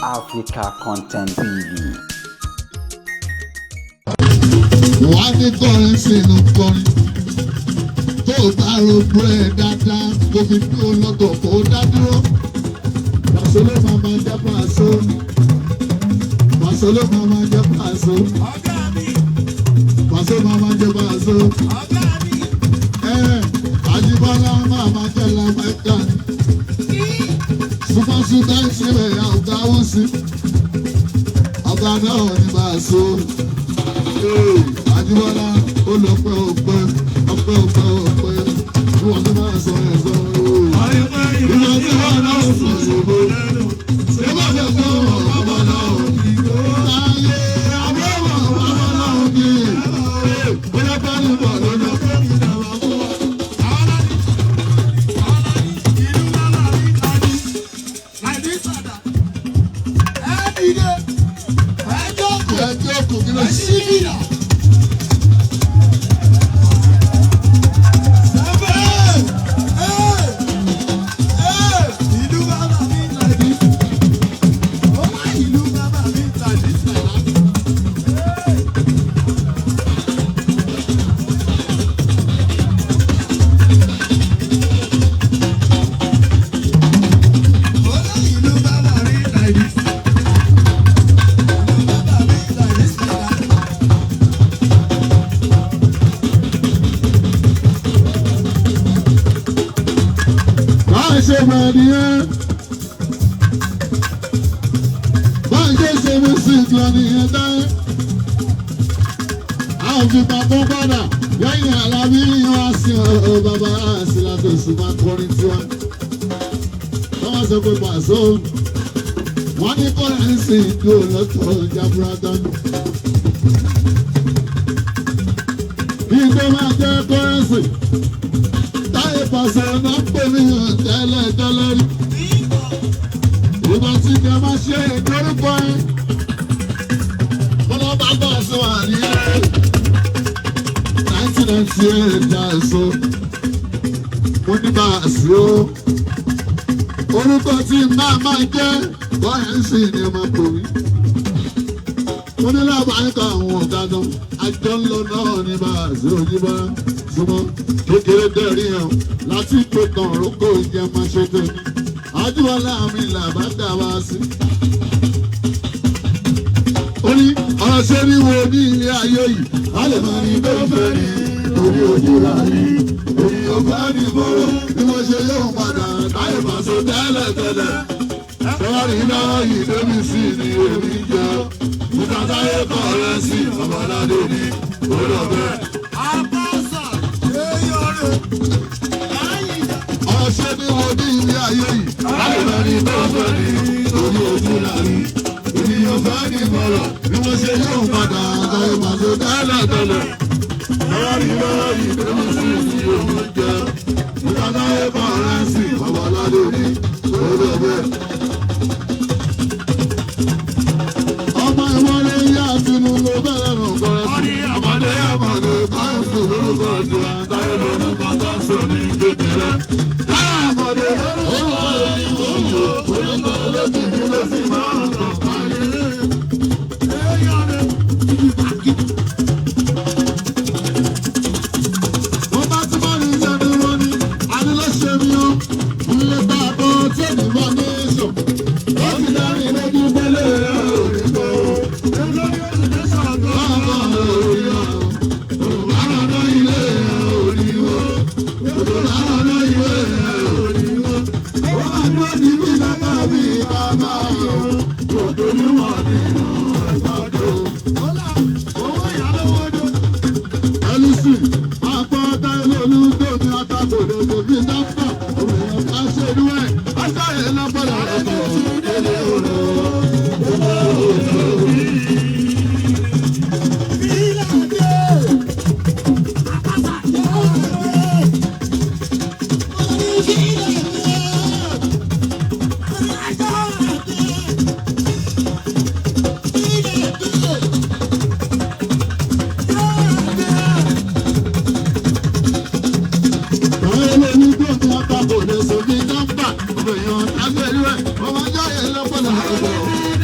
Africa Content TV. Wọ́n á ní kọrin sínú kọrin tó bá rògbò ẹ̀ dáadáa kò fi dúró lọ́tọ̀ kó dá dúró. Pàṣẹ ló máa jẹ́ pàṣẹ. Pàṣẹ ló máa jẹ́ pàṣẹ. Pàṣẹ máa jẹ́ pàṣẹ. Àjíbọ́lá máa jẹ́ lámẹ́ta. Súpásúpá ìṣẹ̀lẹ̀ ọ̀gá wọ́n sí. Ọ̀gá náà ní pàṣẹ. Àjíbọ́lá ó lọ pẹ́ ọ̀pẹ́ tí wọ́n ti máa sọ ẹ̀ sọ ìgbà tí wọ́n náà sọ ṣòro ṣé wọ́n fẹ́ fọ́ ọmọ náà láyé àbẹ̀wò ọmọ náà ní bóyá bá ní bọ̀ lọ́nà. Ẹjọ́ kò kí ló ṣí bìlà. Ṣe mẹ́rin ẹ́ báyìí ṣe mú sí ìtọ́ni ẹ̀ dáẹ́. Àwọn fipá tó padà lẹ́yìn Alábí yan àsì ọ̀rọ̀ bàbá àsì láti òṣùpá kọrin tiwa. Wọ́n sọ pé pàṣẹ wọ́n ní kọ́rẹ́ǹsì ìlú lọ́tọ̀ jaburata. Bí tó máa jẹ́ kọ́rẹ́ǹsì. Pàṣẹ náà pè mí tẹ́lẹ̀ rí. Ìgbà tí kẹ máa ṣe ìdórúkọ ẹ. Bọ́lá bá bọ̀ sí wà nílé. 1998 dá èso. Mo ní bá a sí o. Orúkọ tí máa jẹ́ bọ́yẹ̀nsì ni ọmọ pò mí. Mo ní lábàáyíká àwọn ọ̀gá náà. Àjọ ń lọ náà ní bá a sí òjìbá. Ṣùgbọ́n kékeré dẹ́rí hàn láti pé kan rókò ìjẹun máa ṣe tèmi. Àjùwọ́lá mi làbá dà wá sí. Ó ní ọ̀rọ̀ ṣe ní wo ní ilé ayé yìí. A lè máa ní bẹ́ẹ̀ fẹ́ ní orí ojú rà ní. Èyí ò bá ní bọ́rọ̀ bí wọ́n ṣe yóò padà táyé pàṣẹ tẹ́lẹ̀. Sọ́ọ́rì náà yìí débi sí ni èmi jẹ́. Nígbà táyé kọ̀ rẹ̀ sí ọmọládé ní olóògbé. Ọ̀ṣẹ́ ni mo ní ilé ayé yìí. Láì bá ní bọ́ọ̀bọ̀ ní orí ojú láàrin. Ènìyàn bá ní bọ̀rọ̀ bí wọ́n ṣe yóò padà àtàyè pàṣẹ tẹ́lẹ̀. Lọ́rí lọ́rí lórí sí ní omi jẹ́. Ìdánáyé bá rẹ̀ sí babaládé ní olóògbé. Ọmọ ìwọlé yá sínú ló bẹ̀rẹ̀ nù kọ́rẹ́ sí. Ọmọdé káyọ̀sì lórúkọ ìjọ àtàyè lórúkọ tó sọ ní kékeré. Káàmọ̀dé orúkọ ìwòyò orúkọ olókìkí ló sì máa ń tọ̀ káyé. Wọ́n bá tí wọ́n ní ìjẹun wọn ni adúlọ́ṣẹ́ mi ó. Ilé bá a bọ́ tí èmi bá ní èso. Ó ti dárí lójú gbélé òrìkó. Nítorí oṣù tó sọ̀tọ̀ ọ̀gá òrì ọ̀rọ̀. Àrọ̀dọ̀ ilé òrìwó. Àrọ̀dọ̀ ilé òrìwó. Ó máa dúró ní bí bàbá mi bàbá o. Òdò ní wọ́n nínú ìgbàdo. Owó ìyálówó dé. Ẹlísì, àpọ̀ta ìlú olùdó ní àtàkùn òdò bí dáfà. Òmìnira ká ṣe inú ẹ̀. Aṣáyé lápẹ̀lẹ̀ ọ̀dọ̀ délé òrò. Ọmọ èèyàn agbẹ́rú ẹ̀, ọmọ jáde lọ́pọ̀lọpọ̀.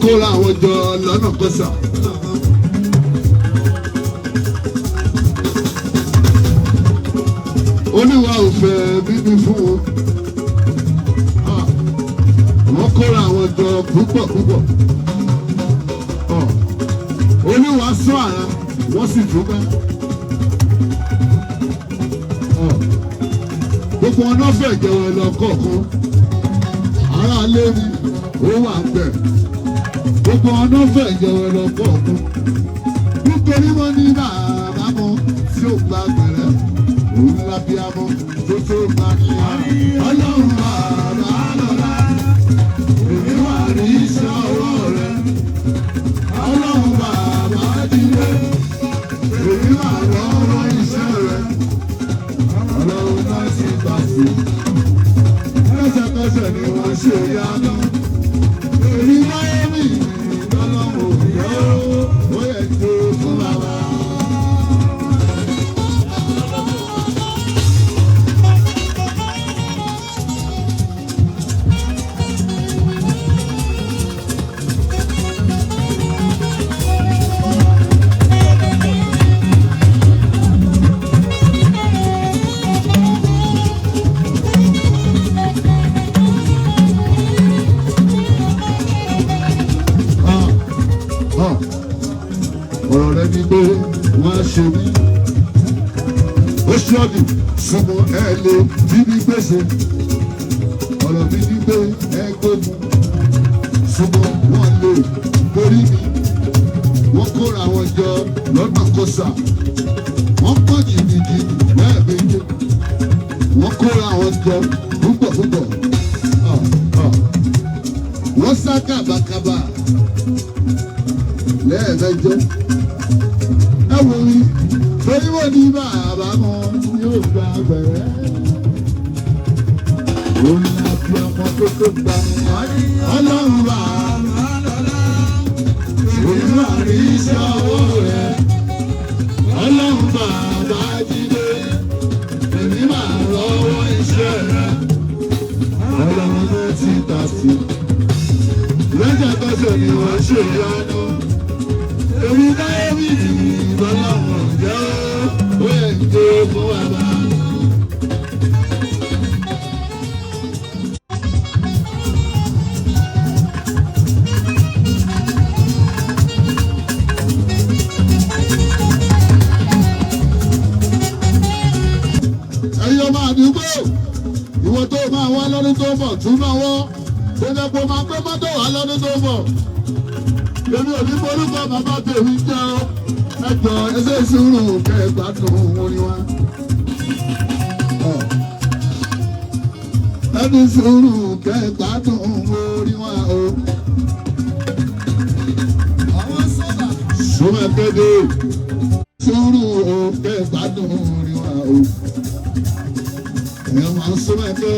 kóra àwọn jọ lọ́nà pẹ́sà. Olúwa ò fẹ́ bíbí fún wọn. Wọ́n kóra àwọn jọ púpọ̀ púpọ̀. Olúwa sọ àrà wọ́n sì dúpẹ́. Gbogbo ọ̀nà fẹ̀ jẹun lọ kọ̀ọ̀kan. Ará lé mi, ó wà bẹ̀. Gbogbo ọ̀nà fẹ̀ jẹun lọ kọ̀ọ̀kan. Nítorí wọ́n ní bàbá mọ́ tí ó gba gbẹ̀rẹ̀. Òun lábí amọ́ tó tó gba ní Ọlọ́run bàbá lọ́la. Èmi wà ní iṣẹ́ ọwọ́ rẹ̀. Ọlọ́run bàbá dìde. Èmi wà lọ́wọ́ iṣẹ́ rẹ̀. Ọlọ́run náà sì gbà sí. Lẹ́sẹ̀kẹsẹ̀ ni wọ́n ṣe yáná. Èmi láyé mi lọ́lọ́run òbíọ́. Ó yẹ kí o fún bàbá. pé wọ́n á ṣe mí. Ó ṣọ́ọ̀dì súnmọ́ ẹ lè bí mi gbèsè. Ọ̀rọ̀ mi ní pé ẹ gbógun. Súnmọ́ wọn lè borí mi. Wọ́n kóra wọn jọ lọ́nà kọ́sà. Wọ́n pọ̀ jìnnìjìnnì lẹ́ẹ̀mejì. Wọ́n kóra wọn jọ púpọ̀. Wọ́n sá kàbàkàbà lẹ́ẹ̀mẹjọ. Ẹ wò rí torí wọ́n ní bàbá wọn yóò gba bẹ̀rẹ̀. Òun àti ọmọ tó gba ọlọ́run bá òun máa rí iṣẹ́ ọwọ́ rẹ̀. Ọlọ́run bàbá jíde èmi máa rọwọ́ iṣẹ́ rẹ̀. Ọlọ́run tó ti tà sí lọ́jà tọ́sọ̀ ni wọ́n ṣe ìyanu. Èmi láyé mi ní ìbọ́láwọ̀n jẹ́ ó yẹ kí ó fún wa bá. Ẹyọ máa dùgbò ìwọ tó máa wá lọ́dún tó bọ̀ tún náà wọ́. Ó jẹ́ pé máa gbé mọ́tò wá lọ́dún tó bọ̀. Èmi ò ní forúkọ bàbá tèmi jẹ́ ọ́. Ẹjọ́ ẹsẹ̀ sùúrù kẹ́ẹ̀gbádùn orin wa. Ẹni sùúrù kẹ́ẹ̀gbádùn orin wa o. Súnmọ́ kéde sùúrù kẹ́ẹ̀gbádùn orin wa o. Ẹ̀yọ́ máa súnmọ́ kẹ́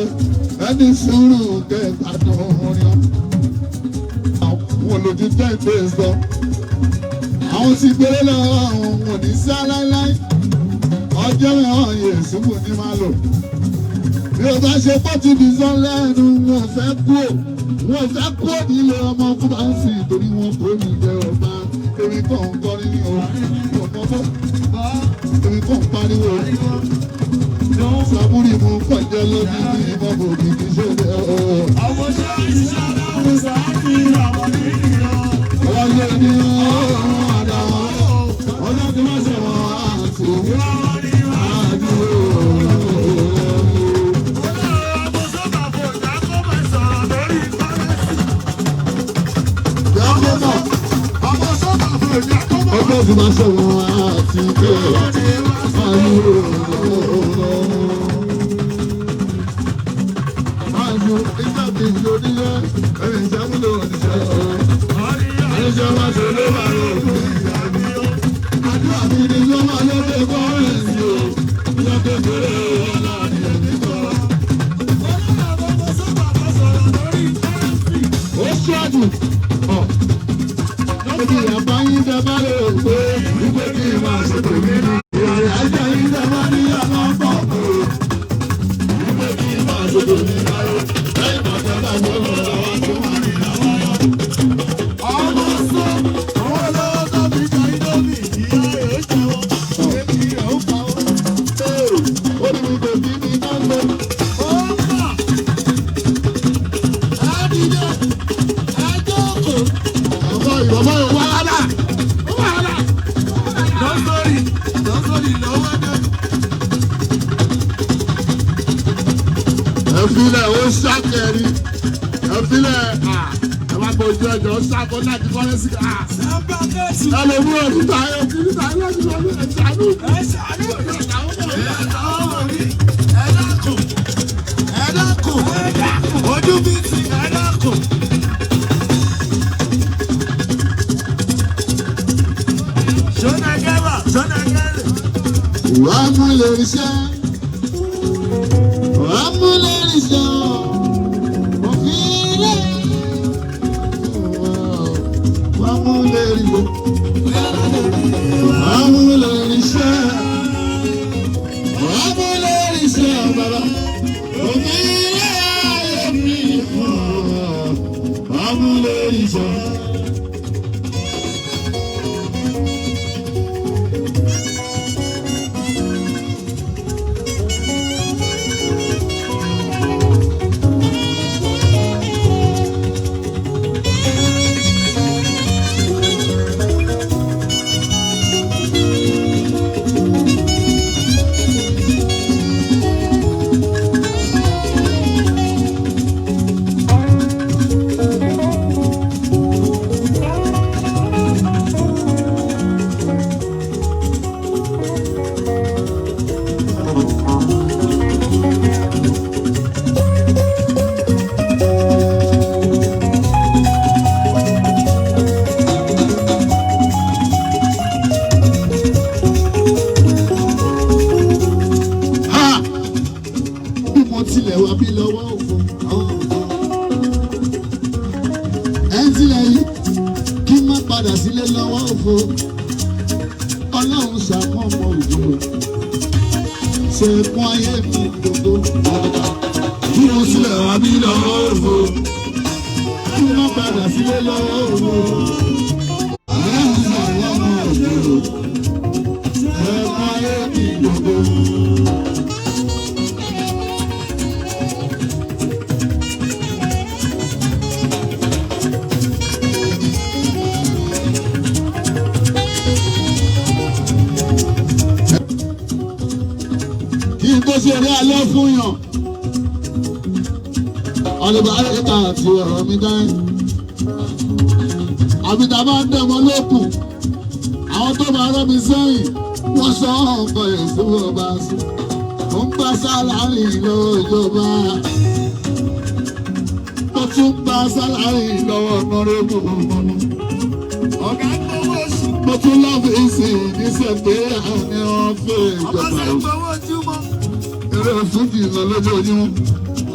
ẹni sùúrù kẹ́ẹ̀gbádùn orin wa. Àwọn olójú 10 days lọ. Àwọn ti gbélé lọ́wọ́ àwọn kò ní sá láíláí. Ọjọ́ mẹ́wàá yẹn ṣubú ní máa lò. Bí o bá ṣe pọ́tù bí sọ lẹ́nu, wọn fẹ́ kú. Wọn fẹ́ kú nílé ọmọ fún bá ń sìn torí wọn kò ní jẹ ọba. Èmi kàn ń kọrin ní òun. Èmi kàn ń pariwo. Sàbúrì mú pàjẹ́ lójú ní ìmọ̀bò kìkì ṣe lẹ́ ọ̀. Àwọn ṣe ìṣẹ́ àwọn sáàkì àwọn ènìyàn. Wọ́n lé ní ọ̀run àdáwọ̀. Ọjọ́ tí wọ́n ṣe wọ́n àti àdúró. Ọjọ́ tí wọ́n ṣe wọ́n àti àdúró. Ìjọ nílé ẹ̀rìn ìṣàmúlò òṣìṣẹ́ ẹ̀ṣẹ̀ wá ṣe ló máa rò fún ìyá mi ó. Àdúrà mi ni ló máa lóde kọ́rẹ́ǹsì o. Ìjọ kékeré wọn láàrin ẹ̀mí kọ́. Ó ṣáàdù ọ̀ lóbi àbáyín dábà lè rò pé wípé kí n máa ṣe tèmi ní. Ìrìn àjọ yín dábà ní àmọ́ pọ̀ pé wípé kí n máa ṣe tèmi ní. Ẹ̀fílẹ̀ ó ṣàkẹ́rì ẹ̀fílẹ̀ ẹ máa bójú ẹjọ́ ṣàkó láti kọ́lé sí ká. Ẹ lè mú ọdún táyé kí ní táyé láti lọ sí ẹ̀ṣánú. Ẹ̀ṣánú ẹ̀dákùn ojú bí ti ẹ̀dákùn. Ṣọ́nà gẹ́wà ṣọ́nà gẹ́rẹ̀. Wàá mú lè ṣe. Amúlẹ́rìṣà òfìlẹ̀ amúlẹ́rìṣà amúlẹ́rìṣà amúlẹ́rìṣà bàbá òfìlẹ̀ ayọ̀mí amúlẹ́rìṣà. ṣàkóso òjò ṣe fún ayé mi gbogbo kí mo sílẹ̀ wá bí lọ́wọ́ òfò kí mo padà sílé lọ́wọ́ òfò ayé mi sọ̀rọ̀ ọmọ òjò ṣe fún ayé mi gbogbo. Tó ṣe rí alẹ́ fún yàn ọ̀lẹ́bàárẹ́ta àti ọ̀rọ̀ mi dáhìn àbíta máa ń dẹ̀mọ́ lókùn àwọn tó máa rọ́ mi sẹ́yìn wọ́n sọ ọ̀pọ̀ èso ọba sí mo ń gbà sálárì lọ́wọ́ ìjọba mo tún gbà sálárì lọ́wọ́ ọ̀nàrẹ́bù ọ̀nà ọ̀gá gbowó sí mo tún lọ́fíìsì níṣẹ́ pé àwọn ọ̀fẹ́ ìjọba eré fújì lọ lójoojúmọ́.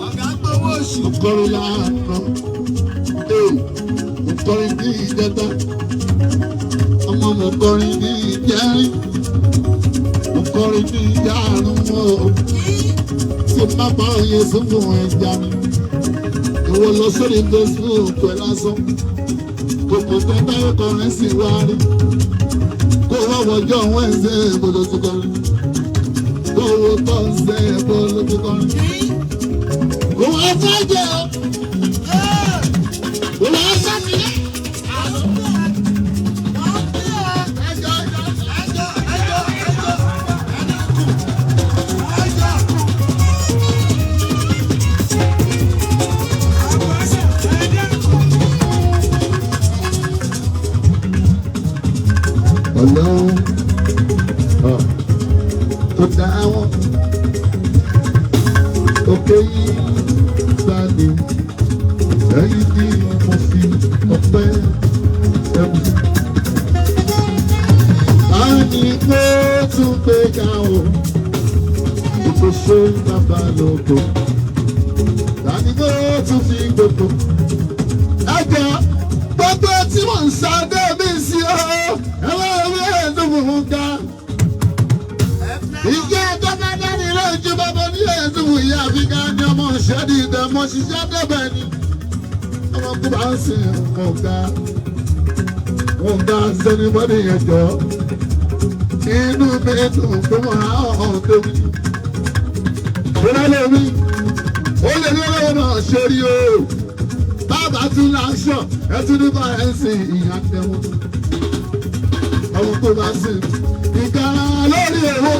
Ọ̀gá gbowó oṣù. Mo kọrin láàánú. Mo kọrin ní ìjẹta. Ọmọ mo kọrin ní ìjẹrin. Mo kọrin ní ìyáàrún mọ́. Ṣé má bá oyè sófò ẹja mi? Ìwọ lọ sórí Facebook pẹ̀ lásán. Kòkò tó táyé kọrin sí wá rí. Kó wọ́n wọjọ́ Wednesday ìbòdò ti kọrin. Owó tó ń ṣe ẹ̀bọ lójú kan. Òun ẹ̀fọ́ jẹ́ o. Òun ẹ̀fọ́ mi lé. Ọlọ́run tó dá wọn òkè yìí gbàdé lẹ́yìn tí mo fi ọpẹ́ ẹ̀bù. a ní kó tún gbé ga o kò ṣe bàbá lóko a ní kó tún fi gbogbo. ẹjọ́ gbogbo tí mò ń sá débi sí ọ ẹ̀wọ̀n ìwé ẹ̀dùnmù ga. Ìjẹ́ ẹjọ́ bá dání lójú bàbá ní ẹ̀sùn ìyá àfikà ní ọmọ ìṣẹ́dí ìdẹ̀mọ́ ṣiṣẹ́ débẹ̀ ni. Ọmọ kú bá ń sìn wọn ga sẹ́ni bọ́dí yẹn jọ. Inú mi dùn pé wọ́n á ọ̀hún tóbi. Ìrẹ́ lèmi, ó lè ní ọlọ́wọ́ náà ṣe rí o. Bàbá tún láṣọ, ẹ tún ní bá ẹ̀ ń sìn ìyá tẹ̀wọ̀n. Ọmọ kú bá sìn ìkàrà lórí èrò.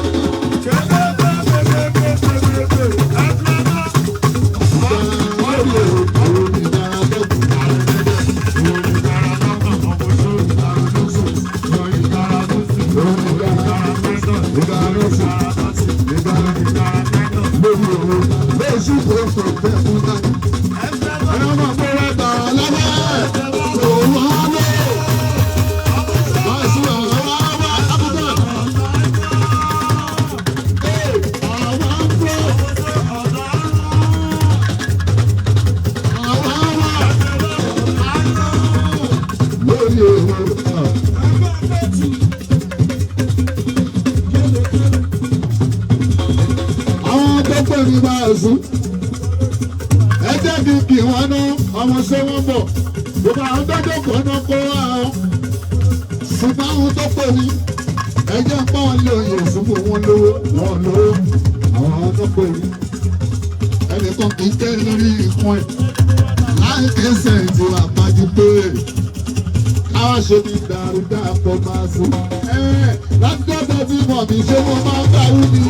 kí wọ́n ná ọmọ ṣé wọ́n bọ̀ gbogbo àwọn tó jókòó náà kó àwọn ṣùgbọ́n àwọn tó pè mí ẹjẹ́ ń pọ́n lé oyè ṣùgbọ́n wọn lówó àwọn tó pè mí ẹnìkan kì í tẹ́ lórí ìkún ẹ̀ láì kẹsẹ̀ ti wà pàjù pé káwá ṣe ní dàrúdà pọ̀ máa sùn láti dọ́tọ̀ tí mọ̀ mí ṣé mo máa ń bá wú ni.